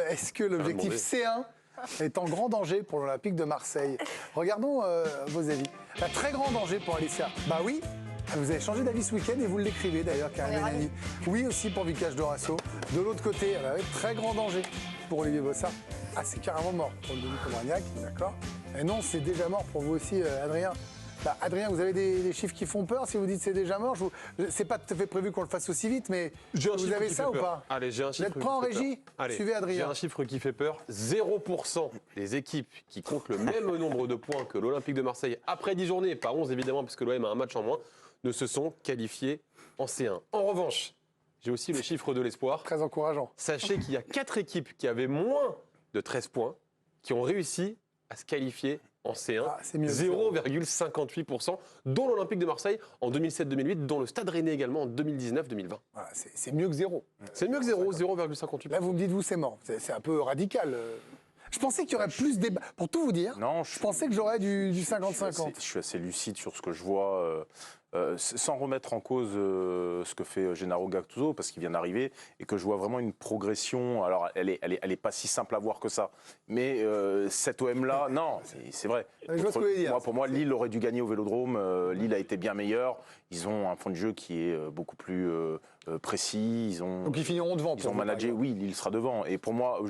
Est-ce que l'objectif C1 est en grand danger pour l'Olympique de Marseille? Regardons vos avis. Un très grand danger pour Alicia. Bah oui, vous avez changé d'avis ce week-end et vous l'écrivez d'ailleurs, Karim Benani. Oui aussi pour Vicage Dorasso. De l'autre côté, très grand danger pour Olivier Bossard. Ah, c'est carrément mort pour le Denis Cobragnac, d'accord. Et non, c'est déjà mort pour vous aussi, Adrien. Bah, Adrien, vous avez des chiffres qui font peur si vous dites c'est déjà mort. C'est pas tout à fait prévu qu'on le fasse aussi vite, mais vous avez ça ou pas? Allez, j'ai un chiffre. Vous êtes prêts en régie? Suivez Adrien. J'ai un chiffre qui fait peur. 0% des équipes qui comptent le même nombre de points que l'Olympique de Marseille après 10 journées, pas 11 évidemment, puisque l'OM a un match en moins, ne se sont qualifiés en C1. En revanche, j'ai aussi le chiffre de l'espoir. Très encourageant. Sachez qu'il y a 4 équipes qui avaient moins de 13 points qui ont réussi à se qualifier en C1, 0,58%, dont l'Olympique de Marseille en 2007-2008, dont le Stade Rennais également en 2019-2020. Voilà, c'est mieux que zéro. C'est mieux que zéro, 0,58%. Là, vous me dites, vous, c'est mort. C'est un peu radical. Je pensais qu'il y aurait plus de débats. Pour tout vous dire, je pensais que j'aurais du 50-50. Je suis assez lucide sur ce que je vois, sans remettre en cause ce que fait Gennaro Gattuso, parce qu'il vient d'arriver, et que je vois vraiment une progression. Alors, elle est pas si simple à voir que ça. Mais cette OM-là, non, c'est vrai. Pour moi, Lille aurait dû gagner au Vélodrome. Lille a été bien meilleur. Ils ont un fond de jeu qui est beaucoup plus précis. Donc ils finiront devant. Ils ont managé, oui, Lille sera devant. Et pour moi,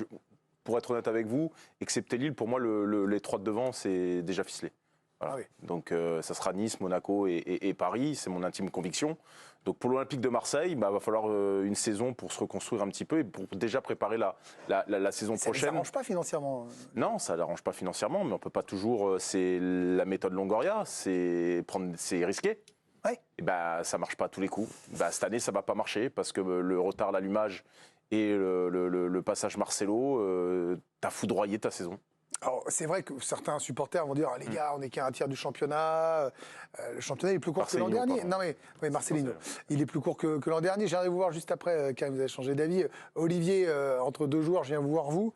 pour être honnête avec vous, excepté Lille, pour moi, les 3 de devant, c'est déjà ficelé. Voilà. Ah oui. Donc ça sera Nice, Monaco et Paris, c'est mon intime conviction. Donc pour l'Olympique de Marseille, va falloir une saison pour se reconstruire un petit peu et pour déjà préparer la saison prochaine. Ça n'arrange pas financièrement. Non, ça n'arrange pas financièrement, mais on ne peut pas toujours. C'est la méthode Longoria, c'est risqué. Oui. Et ça ne marche pas à tous les coups. Cette année, ça ne va pas marcher parce que le retard, l'allumage et le passage Marcelo, t'as foudroyé ta saison. Alors, c'est vrai que certains supporters vont dire, les gars, on n'est qu'à un tiers du championnat. Le championnat est plus court que l'an dernier. Non mais Marcelino, il est plus court que l'an dernier. J'arrive vous voir juste après, quand vous avez changé d'avis. Olivier, entre 2 joueurs, je viens vous voir vous.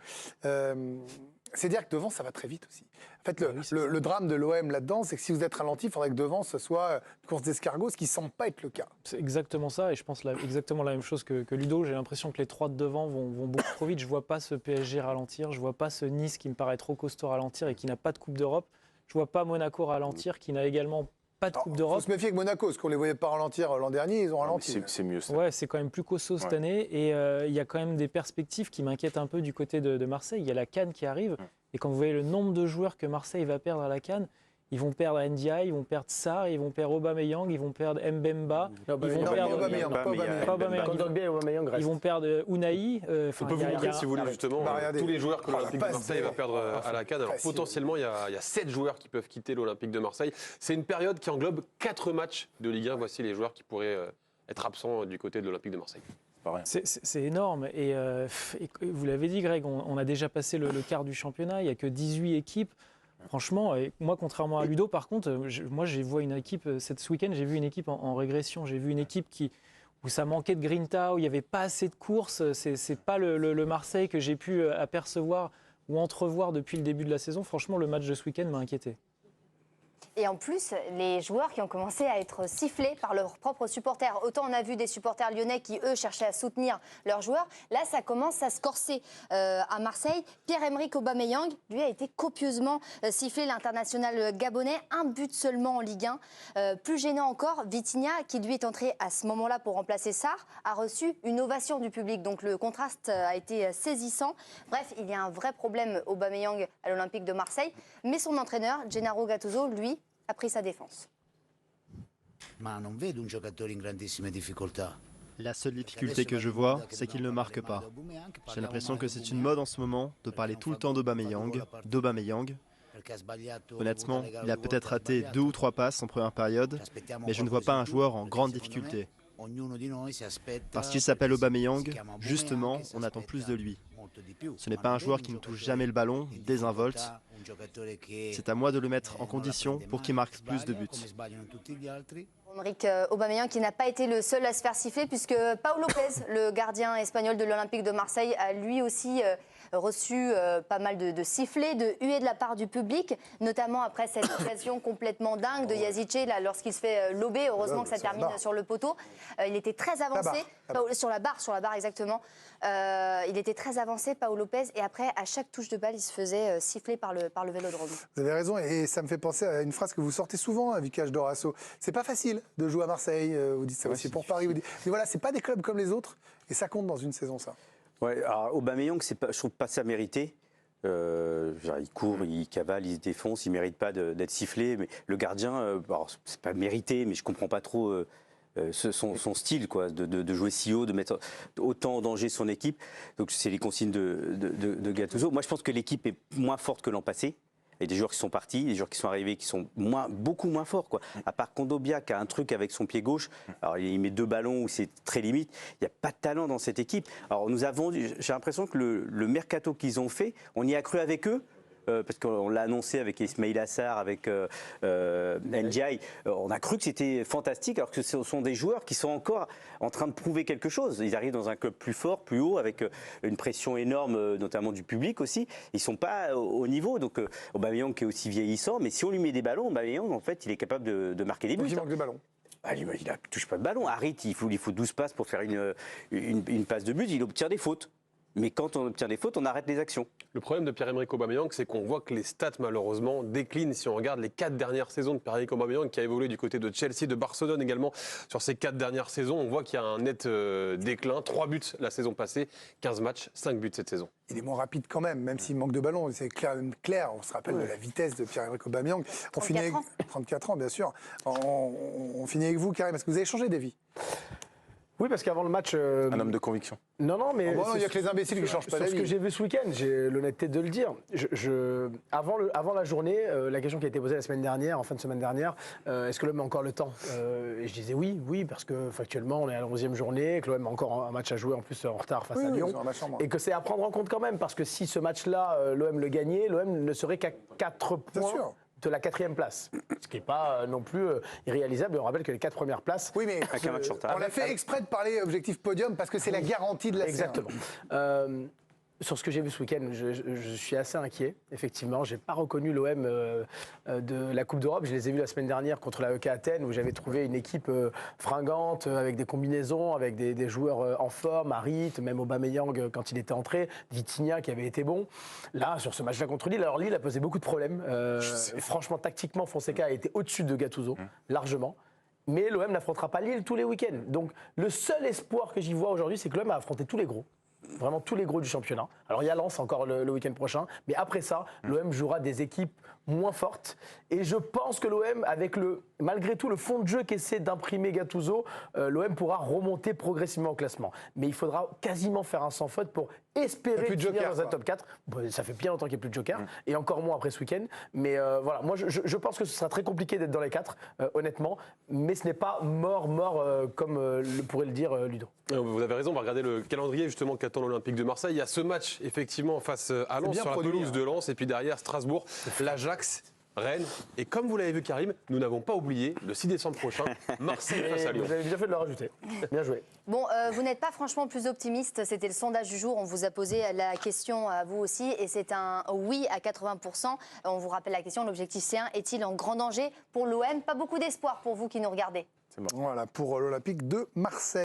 C'est-à-dire que devant, ça va très vite aussi. En fait, le drame de l'OM là-dedans, c'est que si vous êtes ralenti, il faudrait que devant, ce soit une course d'escargot, ce qui ne semble pas être le cas. C'est exactement ça, et je pense exactement la même chose que Ludo. J'ai l'impression que les 3 de devant vont beaucoup trop vite. Je ne vois pas ce PSG ralentir, je ne vois pas ce Nice qui me paraît trop costaud ralentir et qui n'a pas de Coupe d'Europe. Je ne vois pas Monaco ralentir, qui n'a également pas de Coupe d'Europe. Il faut se méfier avec Monaco, parce qu'on ne les voyait pas ralentir l'an dernier, ils ont ralenti. C'est mieux ça. Ouais, c'est quand même plus costaud cette année, et il y a quand même des perspectives qui m'inquiètent un peu du côté de Marseille. Il y a la CAN qui arrive. Et quand vous voyez le nombre de joueurs que Marseille va perdre à la CAN, ils vont perdre Ndiaye, ils vont perdre Sarr, ils vont perdre Aubameyang, ils vont perdre Mbemba, ils vont perdre Unai. On peut vous montrer, si vous voulez, justement, tous les joueurs que l'Olympique de Marseille va perdre à la CAN. Alors potentiellement, il y a 7 joueurs qui peuvent quitter l'Olympique de Marseille. C'est une période qui englobe 4 matchs de Ligue 1. Voici les joueurs qui pourraient être absents du côté de l'Olympique de Marseille. C'est énorme. Et vous l'avez dit, Greg, on a déjà passé le quart du championnat. Il n'y a que 18 équipes. Franchement, et moi, contrairement à Ludo, par contre, moi, je vois une équipe, ce week-end, j'ai vu une équipe en régression. J'ai vu une équipe où ça manquait de grinta, où il n'y avait pas assez de courses. C'est pas le Marseille que j'ai pu apercevoir ou entrevoir depuis le début de la saison. Franchement, le match de ce week-end m'a inquiété. Et en plus, les joueurs qui ont commencé à être sifflés par leurs propres supporters. Autant on a vu des supporters lyonnais qui, eux, cherchaient à soutenir leurs joueurs. Là, ça commence à se corser à Marseille. Pierre-Emerick Aubameyang, lui, a été copieusement sifflé, l'international gabonais. 1 but seulement en Ligue 1. Plus gênant encore, Vitinha, qui lui est entré à ce moment-là pour remplacer Sarr, a reçu une ovation du public. Donc le contraste a été saisissant. Bref, il y a un vrai problème Aubameyang à l'Olympique de Marseille. Mais son entraîneur, Gennaro Gattuso, lui, a pris sa défense. Ma non vedo un giocatore in grandissime difficoltà. La seule difficulté que je vois, c'est qu'il ne marque pas. J'ai l'impression que c'est une mode en ce moment de parler tout le temps d'Aubameyang. Honnêtement, il a peut-être raté 2 ou 3 passes en première période, mais je ne vois pas un joueur en grande difficulté. Parce qu'il s'appelle Aubameyang, justement, on attend plus de lui. Ce n'est pas un joueur qui ne touche jamais le ballon, désinvolte. C'est à moi de le mettre en condition pour qu'il marque plus de buts. Emerick Aubameyang qui n'a pas été le seul à se faire siffler puisque Pau Lopez, le gardien espagnol de l'Olympique de Marseille, a lui aussi reçu pas mal de sifflets, de huées de la part du public, notamment après cette occasion complètement dingue de Yazice lorsqu'il se fait lober. Heureusement que ça termine sur le poteau. Il était très avancé, sur la barre exactement. Il était très avancé, Pau Lopez, et après à chaque touche de balle, il se faisait siffler par le Vélodrome. Vous avez raison, et ça me fait penser à une phrase que vous sortez souvent, Vicage Dorasso. C'est pas facile de jouer à Marseille, vous dites ça aussi pour Paris. Vous dites... Mais voilà, c'est pas des clubs comme les autres, et ça compte dans une saison, ça. Ouais, alors Aubameyang, je trouve pas ça mérité. Il court, il cavale, il se défonce, il mérite pas d'être sifflé. Mais le gardien, c'est pas mérité, mais je comprends pas trop son style, quoi, de jouer si haut, de mettre autant en danger son équipe. Donc c'est les consignes de Gattuso. Moi, je pense que l'équipe est moins forte que l'an passé. Il y a des joueurs qui sont partis, des joueurs qui sont arrivés qui sont beaucoup moins forts, quoi. À part Kondogbia qui a un truc avec son pied gauche, alors il met 2 ballons où c'est très limite, il n'y a pas de talent dans cette équipe. Alors j'ai l'impression que le mercato qu'ils ont fait, on y a cru avec eux. Parce qu'on l'a annoncé avec Ismail Assar, avec Ndiaye, on a cru que c'était fantastique, alors que ce sont des joueurs qui sont encore en train de prouver quelque chose. Ils arrivent dans un club plus fort, plus haut, avec une pression énorme, notamment du public aussi. Ils ne sont pas au niveau. Donc Aubameyang qui est aussi vieillissant, mais si on lui met des ballons, Aubameyang, en fait, il est capable de marquer des buts. Il manque de ballons. Il ne touche pas de ballon. Harit, il faut 12 passes pour faire une passe de but, il obtient des fautes. Mais quand on obtient des fautes, on arrête les actions. Le problème de Pierre-Emerick Aubameyang, c'est qu'on voit que les stats, malheureusement, déclinent. Si on regarde les 4 dernières saisons de Pierre-Emerick Aubameyang, qui a évolué du côté de Chelsea, de Barcelone également, sur ces 4 dernières saisons, on voit qu'il y a un net déclin. 3 buts la saison passée, 15 matchs, 5 buts cette saison. Il est moins rapide quand même s'il manque de ballon. C'est clair, on se rappelle de la vitesse de Pierre-Emerick Aubameyang. 34 ans, bien sûr. On finit avec vous, Karim. Est-ce que vous avez changé d'avis ? Oui, parce qu'avant le match... Un homme de conviction. Non, mais... il n'y a que les imbéciles qui ne changent pas d'avis. Sur ce que j'ai vu ce week-end, j'ai l'honnêteté de le dire. Avant la journée, la question qui a été posée la semaine dernière, en fin de semaine dernière, est-ce que l'OM a encore le temps et je disais oui, parce que factuellement, on est à la 11e journée, que l'OM a encore un match à jouer, en plus en retard face à Lyon. Et que c'est à prendre en compte quand même, parce que si ce match-là, l'OM le gagnait, l'OM ne serait qu'à 4 points de la 4e place, ce qui n'est pas non plus irréalisable. Et on rappelle que les 4 premières places... Oui, mais on a fait exprès de parler objectif podium parce que c'est la garantie de la saison. Exactement. Sur ce que j'ai vu ce week-end, je suis assez inquiet, effectivement. Je n'ai pas reconnu l'OM de la Coupe d'Europe. Je les ai vus la semaine dernière contre la EK Athènes, où j'avais trouvé une équipe fringante, avec des combinaisons, avec des joueurs en forme, Harit, même Aubameyang quand il était entré, Vitinha qui avait été bon. Là, sur ce match-là contre Lille, alors Lille a posé beaucoup de problèmes. Franchement, tactiquement, Fonseca a été au-dessus de Gattuso, largement. Mais l'OM n'affrontera pas Lille tous les week-ends. Donc, le seul espoir que j'y vois aujourd'hui, c'est que l'OM a affronté tous les gros. Vraiment tous les gros du championnat. Alors il y a Lens encore le week-end prochain, mais après ça, l'OM jouera des équipes moins fortes. Et je pense que l'OM, avec malgré tout le fond de jeu qu'essaie d'imprimer Gattuso, l'OM pourra remonter progressivement au classement. Mais il faudra quasiment faire un sans faute pour espérer finir dans un top 4. Bon, ça fait bien longtemps qu'il n'y a plus de joker, et encore moins après ce week-end. Mais voilà, moi je pense que ce sera très compliqué d'être dans les 4, honnêtement. Mais ce n'est pas mort comme pourrait le dire Ludo. Vous avez raison, on va regarder le calendrier justement qu'attend l'Olympique de Marseille. Il y a ce match effectivement face à Lens, sur la pelouse de Lens, et puis derrière Strasbourg, l'Ajax, Rennes. Et comme vous l'avez vu Karim, nous n'avons pas oublié le 6 décembre prochain, Marseille face à Lyon. Vous avez bien fait de le rajouter. Bien joué. Bon, vous n'êtes pas franchement plus optimiste. C'était le sondage du jour. On vous a posé la question à vous aussi. Et c'est un oui à 80%. On vous rappelle la question. L'objectif C1 est-il en grand danger pour l'OM? Pas beaucoup d'espoir pour vous qui nous regardez. Voilà, pour l'Olympique de Marseille.